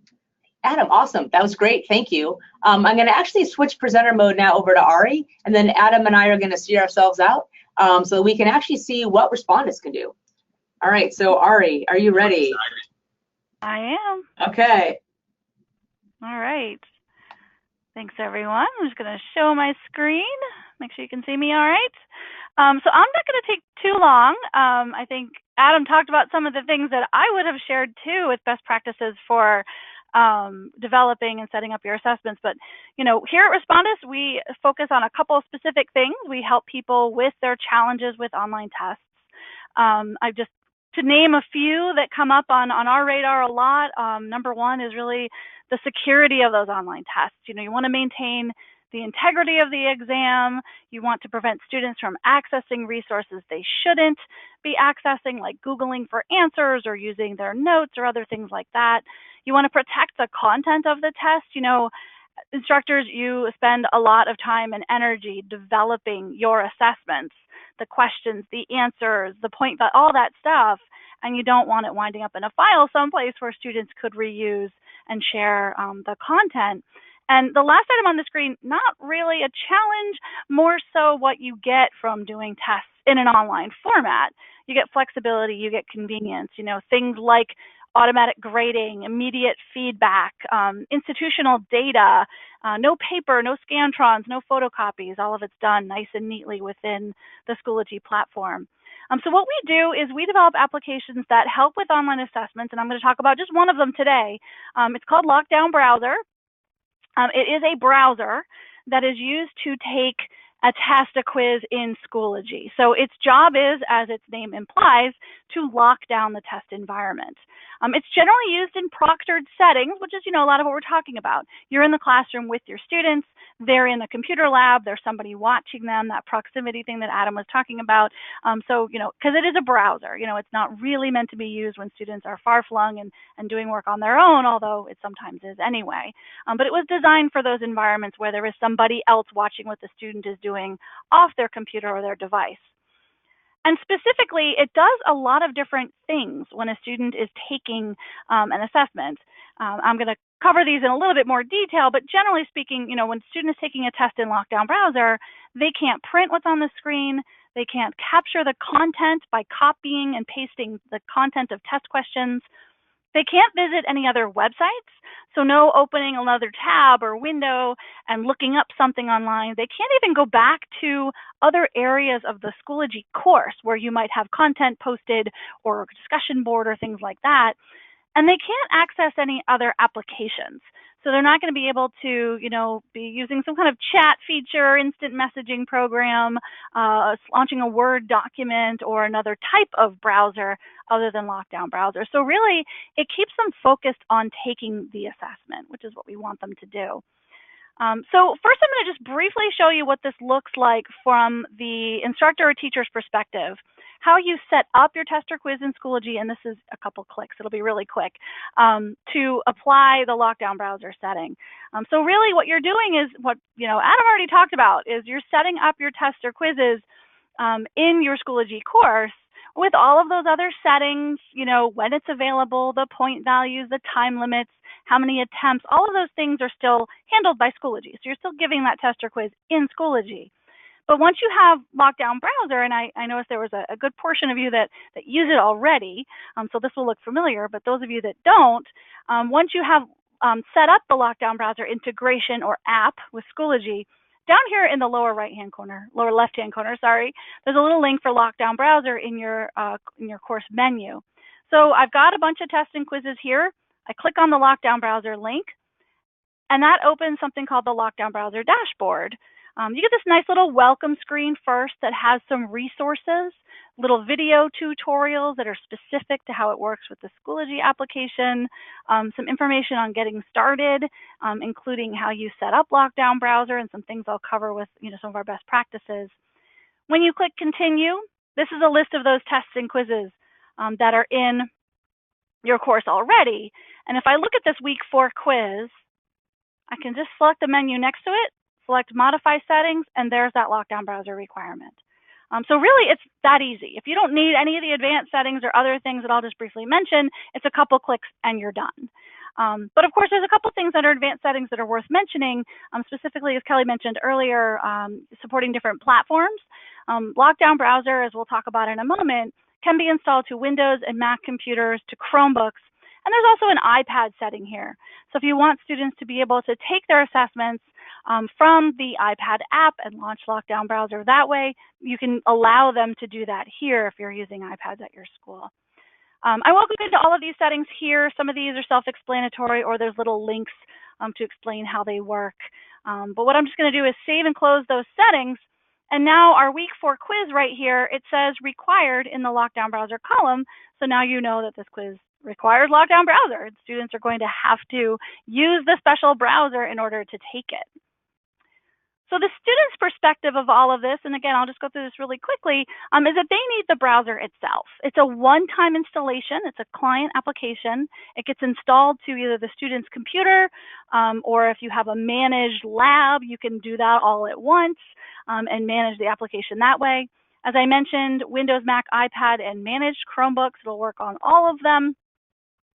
Adam, awesome. That was great. Thank you. I'm going to actually switch presenter mode now over to Arie, and then Adam and I are going to see ourselves out so we can actually see what Respondus can do. All right. So Arie, are you ready? I am. Okay. All right. Thanks, everyone. I'm just going to show my screen. Make sure you can see me all right. So I'm not going to take too long. I think Adam talked about some of the things that I would have shared too with best practices for developing and setting up your assessments. But, here at Respondus, we focus on a couple of specific things. We help people with their challenges with online tests. To name a few that come up on our radar a lot, number one is really the security of those online tests. You want to maintain the integrity of the exam. You want to prevent students from accessing resources they shouldn't be accessing, like Googling for answers or using their notes or other things like that. You want to protect the content of the test. Instructors, you spend a lot of time and energy developing your assessments, the questions, the answers, the point, all that stuff, and you don't want it winding up in a file someplace where students could reuse and share the content. And the last item on the screen, not really a challenge, more so what you get from doing tests in an online format. You get flexibility, you get convenience, things like automatic grading, immediate feedback, institutional data, no paper, no Scantrons, no photocopies. All of it's done nice and neatly within the Schoology platform. So what we do is we develop applications that help with online assessments, and I'm going to talk about just one of them today. It's called Lockdown Browser. It is a browser that is used to take a test, a quiz in Schoology. So its job is, as its name implies, to lock down the test environment. It's generally used in proctored settings, which is, a lot of what we're talking about. You're in the classroom with your students. They're in a computer lab. There's somebody watching them, that proximity thing that Adam was talking about. So, because it is a browser, it's not really meant to be used when students are far-flung and doing work on their own, although it sometimes is anyway. But it was designed for those environments where there is somebody else watching what the student is doing off their computer or their device. And specifically, it does a lot of different things when a student is taking an assessment. I'm going to cover these in a little bit more detail, but generally speaking, when a student is taking a test in Lockdown Browser, they can't print what's on the screen. They can't capture the content by copying and pasting the content of test questions. They can't visit any other websites, so no opening another tab or window and looking up something online. They can't even go back to other areas of the Schoology course where you might have content posted or a discussion board or things like that. And they can't access any other applications. So they're not going to be able to, be using some kind of chat feature, instant messaging program, launching a Word document or another type of browser other than Lockdown Browser. So really, it keeps them focused on taking the assessment, which is what we want them to do. So first, I'm going to just briefly show you what this looks like from the instructor or teacher's perspective, how you set up your test or quiz in Schoology, and this is a couple clicks, it'll be really quick, to apply the Lockdown Browser setting. So really what you're doing is what Adam already talked about, is you're setting up your tests or quizzes in your Schoology course with all of those other settings, when it's available, the point values, the time limits, how many attempts, all of those things are still handled by Schoology. So you're still giving that test or quiz in Schoology. But once you have Lockdown Browser, and I noticed there was a good portion of you that use it already, so this will look familiar, but those of you that don't, once you have set up the Lockdown Browser integration or app with Schoology, down here in the lower left-hand corner, there's a little link for Lockdown Browser in your course menu. So I've got a bunch of tests and quizzes here. I click on the Lockdown Browser link, and that opens something called the Lockdown Browser dashboard. You get this nice little welcome screen first that has some resources, little video tutorials that are specific to how it works with the Schoology application, some information on getting started, including how you set up Lockdown Browser and some things I'll cover with some of our best practices. When you click continue, this is a list of those tests and quizzes that are in your course already. And if I look at this week 4 quiz, I can just select the menu next to it, select modify settings, and there's that Lockdown Browser requirement. So really, it's that easy. If you don't need any of the advanced settings or other things that I'll just briefly mention, it's a couple clicks and you're done. But of course, there's a couple things under advanced settings that are worth mentioning, specifically, as Kelly mentioned earlier, supporting different platforms. Lockdown Browser, as we'll talk about in a moment, can be installed to Windows and Mac computers, to Chromebooks, and there's also an iPad setting here. So if you want students to be able to take their assessments from the iPad app and launch Lockdown Browser that way, you can allow them to do that here if you're using iPads at your school. I won't go into all of these settings here. Some of these are self-explanatory, or there's little links to explain how they work. But what I'm just going to do is save and close those settings. And now our week 4 quiz right here, it says required in the Lockdown Browser column. So now you know that this quiz requires Lockdown Browser. Students are going to have to use the special browser in order to take it. So the student's perspective of all of this, and again, I'll just go through this really quickly, is that they need the browser itself. It's a one-time installation. It's a client application. It gets installed to either the student's computer, or if you have a managed lab, you can do that all at once and manage the application that way. As I mentioned, Windows, Mac, iPad, and managed Chromebooks, it'll work on all of them.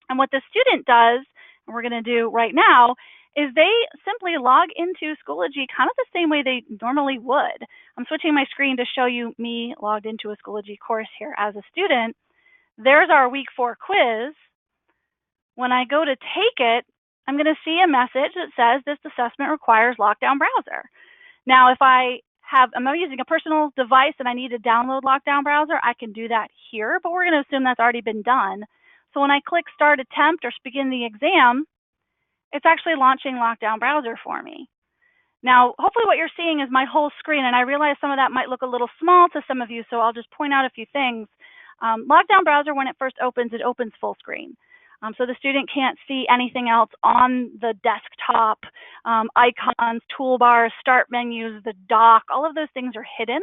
And what the student does, and we're going to do right now, is they simply log into Schoology kind of the same way they normally would. I'm switching my screen to show you me logged into a Schoology course here as a student. There's our week 4 quiz. When I go to take it, I'm going to see a message that says this assessment requires Lockdown Browser. Now, if I'm using a personal device and I need to download Lockdown Browser, I can do that here, but we're going to assume that's already been done. So when I click Start Attempt or Begin the Exam, it's actually launching Lockdown Browser for me. Now, hopefully what you're seeing is my whole screen, and I realize some of that might look a little small to some of you, so I'll just point out a few things. Lockdown Browser, when it first opens, it opens full screen. So the student can't see anything else on the desktop, icons, toolbars, start menus, the dock, all of those things are hidden.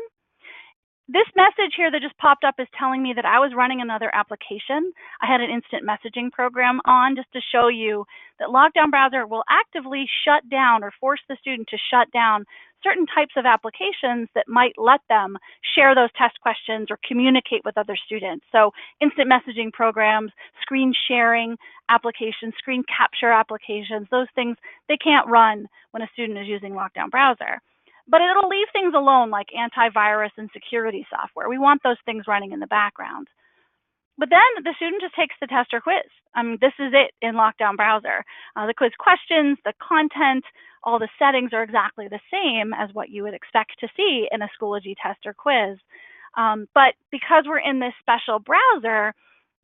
This message here that just popped up is telling me that I was running another application. I had an instant messaging program on just to show you that Lockdown Browser will actively shut down or force the student to shut down certain types of applications that might let them share those test questions or communicate with other students. So instant messaging programs, screen sharing applications, screen capture applications, those things, they can't run when a student is using Lockdown Browser. But it'll leave things alone like antivirus and security software. We want those things running in the background. But then the student just takes the test or quiz. This is it in Lockdown Browser. The quiz questions, the content, all the settings are exactly the same as what you would expect to see in a Schoology test or quiz. But because we're in this special browser,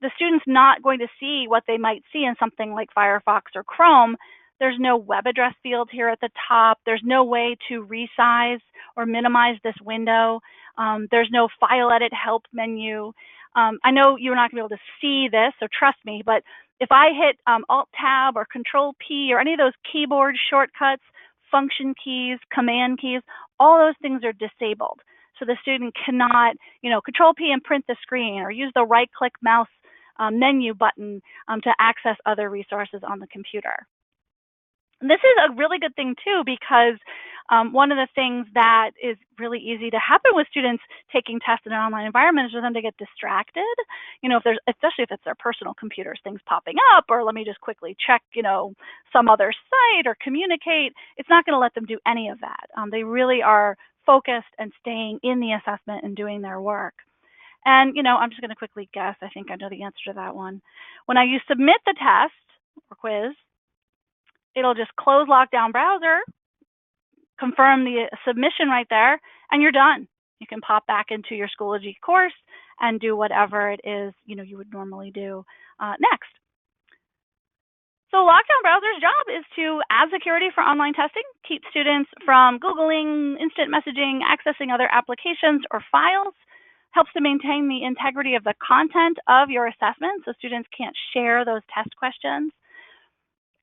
the student's not going to see what they might see in something like Firefox or Chrome. There's no web address field here at the top. There's no way to resize or minimize this window. There's no file edit help menu. I know you're not going to be able to see this, so trust me, but if I hit Alt-Tab or Control-P or any of those keyboard shortcuts, function keys, command keys, all those things are disabled. So the student cannot, Control-P and print the screen or use the right-click mouse menu button to access other resources on the computer. And this is a really good thing too, because one of the things that is really easy to happen with students taking tests in an online environment is for them to get distracted. Especially if it's their personal computers, things popping up, or let me just quickly check, some other site or communicate. It's not going to let them do any of that. They really are focused and staying in the assessment and doing their work. And, I'm just going to quickly guess. I think I know the answer to that one. When you submit the test or quiz, it'll just close Lockdown Browser, confirm the submission right there, and you're done. You can pop back into your Schoology course and do whatever it is you would normally do next. So Lockdown Browser's job is to add security for online testing, keep students from Googling, instant messaging, accessing other applications or files, helps to maintain the integrity of the content of your assessment so students can't share those test questions.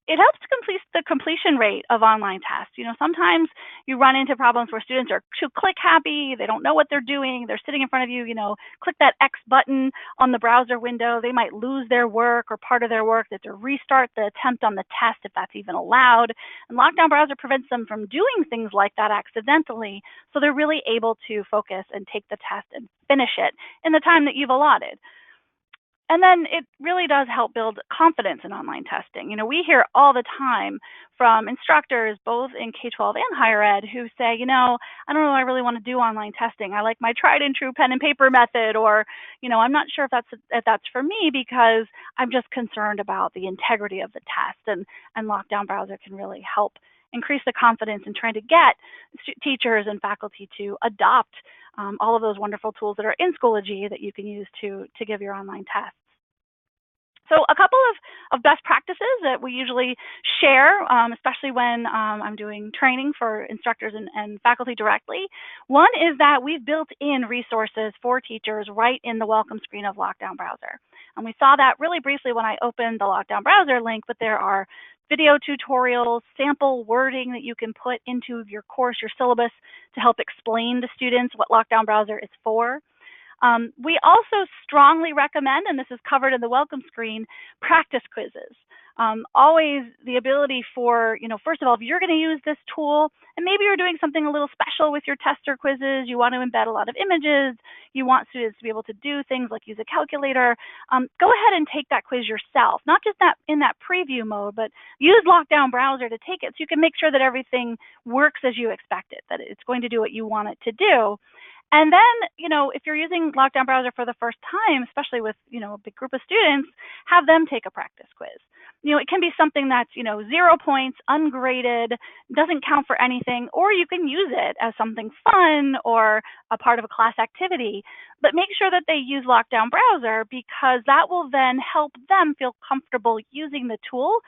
It helps to increase the completion rate of online tests. Sometimes you run into problems where students are too click happy, they don't know what they're doing, they're sitting in front of you, click that X button on the browser window, they might lose their work or part of their work, they have to restart the attempt on the test if that's even allowed. And Lockdown Browser prevents them from doing things like that accidentally, so they're really able to focus and take the test and finish it in the time that you've allotted. And then it really does help build confidence in online testing. We hear all the time from instructors, both in K-12 and higher ed, who say, I don't know if I really want to do online testing. I like my tried and true pen and paper method, or, I'm not sure if that's for me because I'm just concerned about the integrity of the test. And Lockdown Browser can really help increase the confidence in trying to get teachers and faculty to adopt all of those wonderful tools that are in Schoology that you can use to give your online tests. So a couple of best practices that we usually share, especially when I'm doing training for instructors and faculty directly. One is that we've built in resources for teachers right in the welcome screen of Lockdown Browser. And we saw that really briefly when I opened the Lockdown Browser link, but there are video tutorials, sample wording that you can put into your course, your syllabus, to help explain to students what Lockdown Browser is for. We also strongly recommend, and this is covered in the welcome screen, practice quizzes. Always the ability for, first of all, if you're going to use this tool, and maybe you're doing something a little special with your test or quizzes, you want to embed a lot of images, you want students to be able to do things like use a calculator, go ahead and take that quiz yourself, not just that in that preview mode, but use Lockdown Browser to take it so you can make sure that everything works as you expect it, that it's going to do what you want it to do. And then, if you're using Lockdown Browser for the first time, especially with, a big group of students, have them take a practice quiz. It can be something that's, 0 points, ungraded, doesn't count for anything, or you can use it as something fun or a part of a class activity. But make sure that they use Lockdown Browser because that will then help them feel comfortable using the tool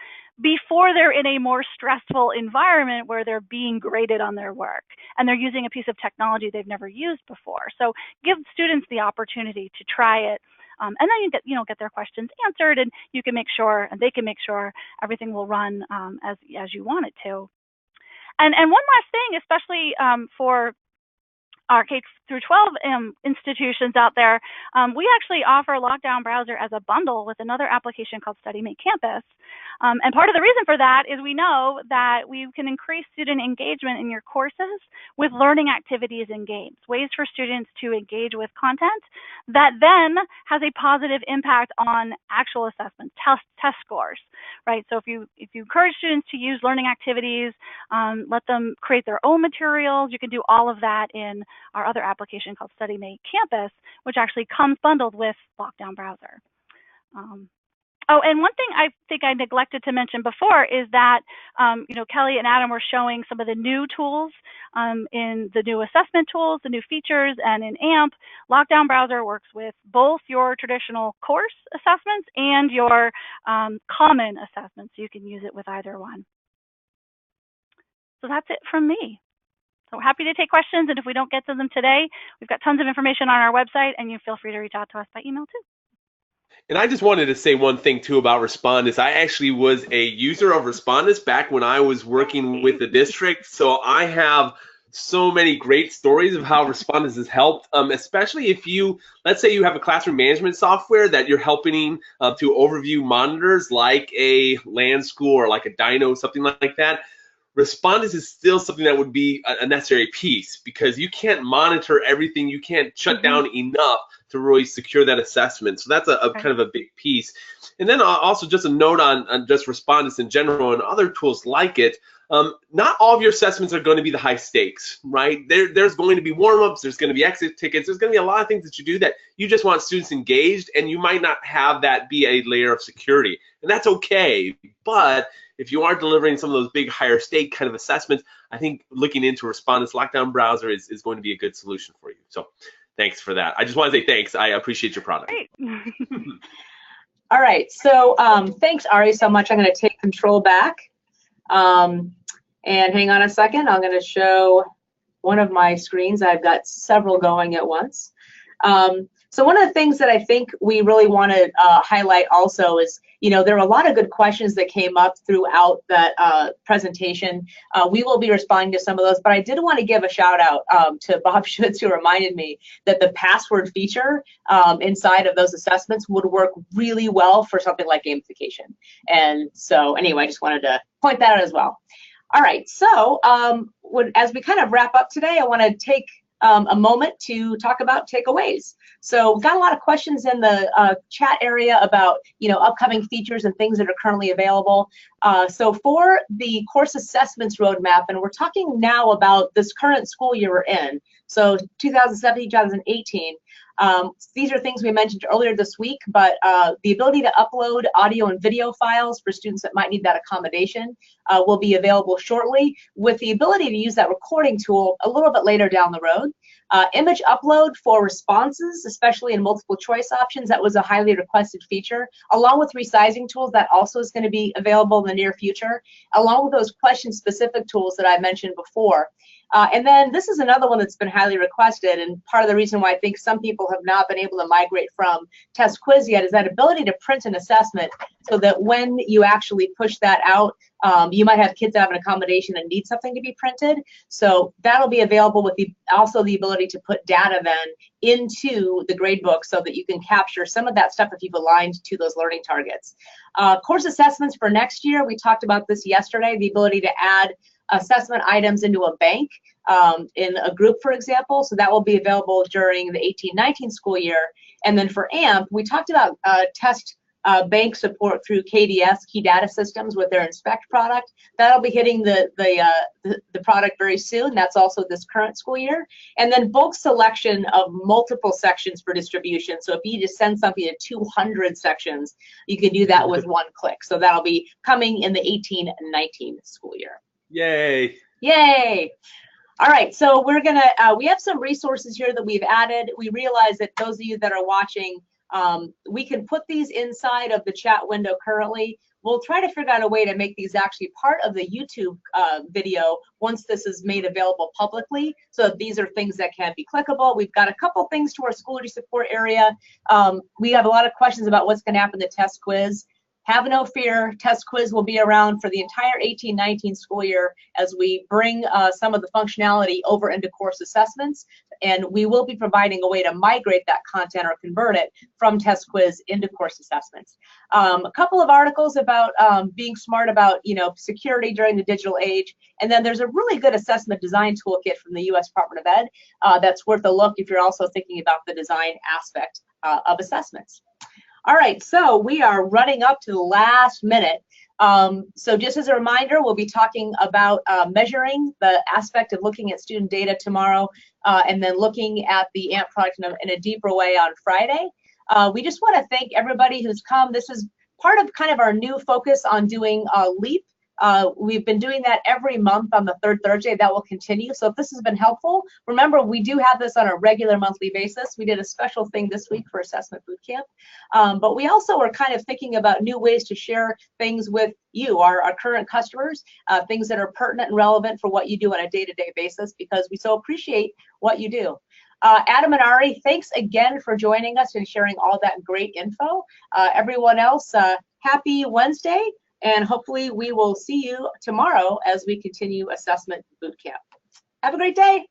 before they're in a more stressful environment where they're being graded on their work and they're using a piece of technology they've never used before. So give students the opportunity to try it. And then you get their questions answered, and you can make sure, and they can make sure everything will run as you want it to. And one last thing, especially for our K through 12 institutions out there, we actually offer Lockdown Browser as a bundle with another application called StudyMate Campus. And part of the reason for that is we know that we can increase student engagement in your courses with learning activities and games, ways for students to engage with content that then has a positive impact on actual assessments, test scores, right? So if you encourage students to use learning activities, let them create their own materials, you can do all of that in our other application called StudyMate Campus, which actually comes bundled with Lockdown Browser. Oh, and one thing I think I neglected to mention before is that, Kellie and Adam were showing some of the new tools in the new assessment tools, the new features, and in AMP, Lockdown Browser works with both your traditional course assessments and your common assessments, so you can use it with either one. So that's it from me. So we're happy to take questions, and if we don't get to them today, we've got tons of information on our website, and you feel free to reach out to us by email too. And I just wanted to say one thing too about Respondus. I actually was a user of Respondus back when I was working with the district, so I have so many great stories of how Respondus has helped, especially if you, let's say you have a classroom management software that you're helping to overview monitors like a land school or like a dyno, something like that. Respondus is still something that would be a necessary piece because you can't monitor everything. You can't shut down enough to really secure that assessment. So that's a kind of a big piece. And then also just a note on just Respondus in general and other tools like it. Not all of your assessments are going to be the high stakes, right? There's going to be warm-ups, there's going to be exit tickets, there's going to be a lot of things that you do that you just want students engaged, and you might not have that be a layer of security. And that's okay, but if you are delivering some of those big higher stake kind of assessments, I think looking into Respondus Lockdown Browser is going to be a good solution for you. So thanks for that. I just want to say thanks. I appreciate your product. Great. All right, so thanks, Arie, so much. I'm going to take control back. And hang on a second. I'm going to show one of my screens. I've got several going at once. So one of the things that I think we really want to highlight also is, there are a lot of good questions that came up throughout that presentation. We will be responding to some of those, but I did want to give a shout out to Bob Schutz, who reminded me that the password feature inside of those assessments would work really well for something like gamification. And so anyway, I just wanted to point that out as well. All right, so as we kind of wrap up today, I want to take a moment to talk about takeaways. So we've got a lot of questions in the chat area about, upcoming features and things that are currently available. So for the course assessments roadmap, and we're talking now about this current school year we're in, so 2017, 2018, these are things we mentioned earlier this week, but the ability to upload audio and video files for students that might need that accommodation will be available shortly, with the ability to use that recording tool a little bit later down the road. Image upload for responses, especially in multiple choice options, that was a highly requested feature, along with resizing tools that also is going to be available in the near future, along with those question-specific tools that I mentioned before. And then this is another one that's been highly requested, and part of the reason why I think some people have not been able to migrate from test quiz yet is that ability to print an assessment so that when you actually push that out, you might have kids that have an accommodation and need something to be printed. So that'll be available with also the ability to put data then into the gradebook so that you can capture some of that stuff if you've aligned to those learning targets. Course assessments for next year, we talked about this yesterday, the ability to add assessment items into a bank in a group, for example. So that will be available during the 18-19 school year. And then for AMP, we talked about test bank support through KDS, Key Data Systems, with their Inspect product. That'll be hitting the product very soon. That's also this current school year. And then bulk selection of multiple sections for distribution. So if you just send something to 200 sections, you can do that with one click. So that'll be coming in the 18-19 school year. Yay. Yay. All right, so we're gonna, we have some resources here that we've added. We realize that those of you that are watching, we can put these inside of the chat window currently. We'll try to figure out a way to make these actually part of the YouTube video once this is made available publicly. So these are things that can be clickable. We've got a couple things to our Schoology support area. We have a lot of questions about what's gonna happen to test quiz. have no fear, test quiz will be around for the entire 18-19 school year as we bring some of the functionality over into course assessments, and we will be providing a way to migrate that content or convert it from test quiz into course assessments. A couple of articles about being smart about security during the digital age, and then there's a really good assessment design toolkit from the U.S. Department of Ed that's worth a look if you're also thinking about the design aspect of assessments. All right, so we are running up to the last minute. So just as a reminder, we'll be talking about measuring the aspect of looking at student data tomorrow, and then looking at the AMP product in a deeper way on Friday. We just want to thank everybody who's come. This is part of kind of our new focus on doing LEAP. We've been doing that every month on the third Thursday. That will continue. So if this has been helpful, remember we do have this on a regular monthly basis. We did a special thing this week for Assessment Bootcamp, but we also are kind of thinking about new ways to share things with you, our current customers, things that are pertinent and relevant for what you do on a day-to-day basis, because we so appreciate what you do. Adam and Arie, thanks again for joining us and sharing all that great info. Everyone else, happy Wednesday. And hopefully we will see you tomorrow as we continue Assessment Bootcamp. Have a great day.